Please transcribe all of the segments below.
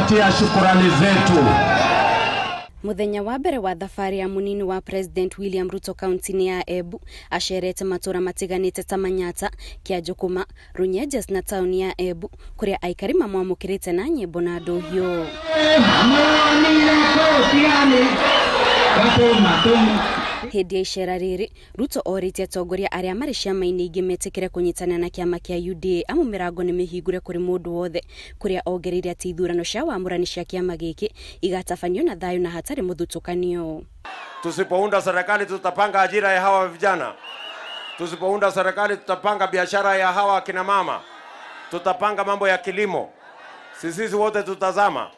kuwapatia shukrani zetu. Muthenya wa mbere wa thabarĩ ya munini wa President William Ruto kaunti-inĩ ya Embu acerete matura matiganĩte ta Manyata, Kĩanjũkũma, Runyenjes na tauni ya Embu kuria aikari mamwamũkĩrĩte na nyĩmbo na ndũhiũ. Hĩndĩ ya icera rĩrĩ, Ruto orĩtie atongoria arĩa marĩ ciama-inĩ ingĩ metĩkĩre kũnyitana na kĩama kĩa UDA amu mĩrango nĩ mĩhingũre kũrĩ mũndũ wothe, kũrĩa ongereire atĩ ithurano cia wamũrani cia kĩama gĩkĩ igatabanio na thayũ na hatarĩ mũthutũkanio. Tusipounda serikali tutapanga ajira ya hawa vijana. Tusipounda serikali tutapanga biashara ya hawa kina mama. Tutapanga mambo ya kilimo. Sisi wote tutazama.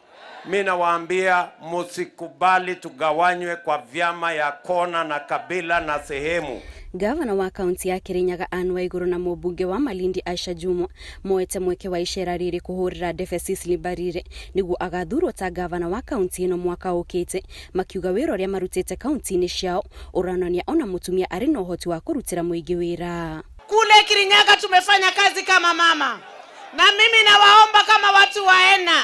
Mimi nawaambia msikubali tugawanywe kwa vyama ya kona na kabila na sehemu. Gavana wa kaunti ya Kirinyaga Anne Waiguru na mũmbunge wa Malindi Aisha Jumwa moete mweke wa icera rĩrĩ kũhũrĩra ndebe Cecily Mbarire nĩguo agathurwo ta gavana wa kaunti ĩno mwaka ũkĩte, makiuga wĩra ũrĩa marutĩte kaunti-inĩ ciao ũronania ona mũtumia arĩ na ũhoti wa kũrutĩra mũingĩ wĩra. Kule Kirinyaga tumefanya kazi kama mama, na mimi nawaomba kama watu waena,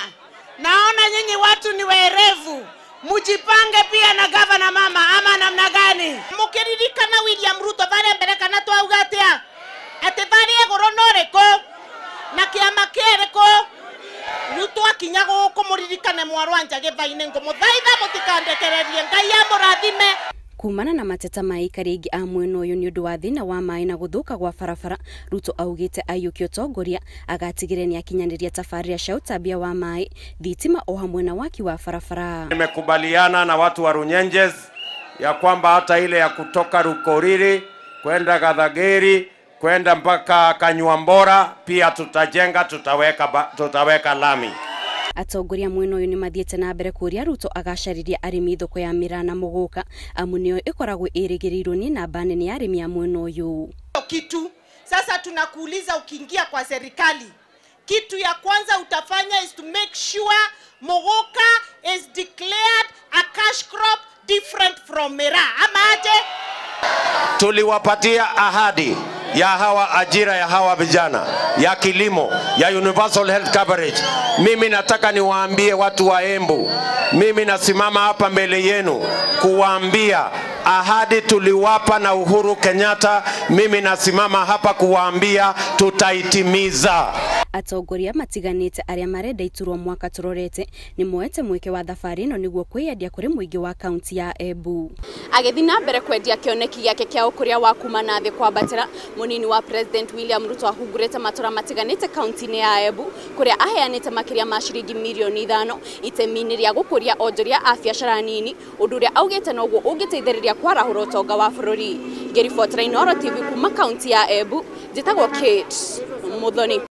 naona nyinyi watu ni werevu, mujipange pia na gavana mama ama namna gani? Mukiririkana William Ruto bare mbere kana twaugatia ati bari egoronoreko na kiama kereko Ruto akinya guko muririkane mwarwanja githaine ngomuthaitha mutikandekererie Ngai amurathime. Kumana na mateta ma aikari aingĩ a mwena ũyũ nĩ ũndũ wa thĩna wa maĩ na gũthũka gwa barabara, Ruto augĩte aiyũkia ũtongoria agatigĩrĩra nĩ akinyanĩria tabarĩra cia ũtambia wa maĩ, thitima o hamwe na waki wa barabara. Nimekubaliana na watu wa Runyenjes ya kwamba hata ile ya kutoka Rukoriri kwenda Gathageri kwenda mpaka Kanyuambora pia tutajenga, tutaweka lami. Atongoria mwena ũyũ nĩ mathiĩte na mbere kũria Ruto agacariria arĩmi thoko ya mĩraa na mũgũka amu nĩyo ĩkoragwo ĩrĩgĩrĩirwo nĩ namba nene ya arĩmi a mwena ũyũ. Kitu sasa tunakuuliza, ukiingia kwa serikali, kitu ya kwanza utafanya is to make sure Mogoka is declared a cash crop different from miraa. Ama aje? Tuliwapatia ahadi ya hawa ajira ya hawa vijana, ya kilimo, ya universal health coverage. Mimi nataka niwaambie watu wa Embu, mimi nasimama hapa mbele yenu kuwaambia ahadi tuliwapa na Uhuru Kenyatta, mimi nasimama hapa kuwaambia tutaitimiza. Atongoria matiganĩte arĩa marenda iturwo mwaka tũrorete nĩ moete mweke wa thabarĩ ĩno nĩguo kwĩyendia kũrĩ mũingĩ wa kaunti ya Embu. Agĩthiĩ na mbere kwendia kĩoneki gĩake kĩa ũkũria wa kuma na thĩ kwambatĩra, munini wa President William Ruto ahungurĩte matura matiganĩte kaunti-inĩ ya Embu kũrĩa aheanĩte makĩria ma ciringi mirioni 5 itemi-inĩ rĩa gũkũria onjoria a biacara nini, ũndũ ũrĩa augĩte noguo ũngĩteithĩrĩria kwarahũra ũtonga wa bũrũri. Ngĩribotera Inooro TV kuma kaunti ya Embu, njĩtagwo Kate Muthoni.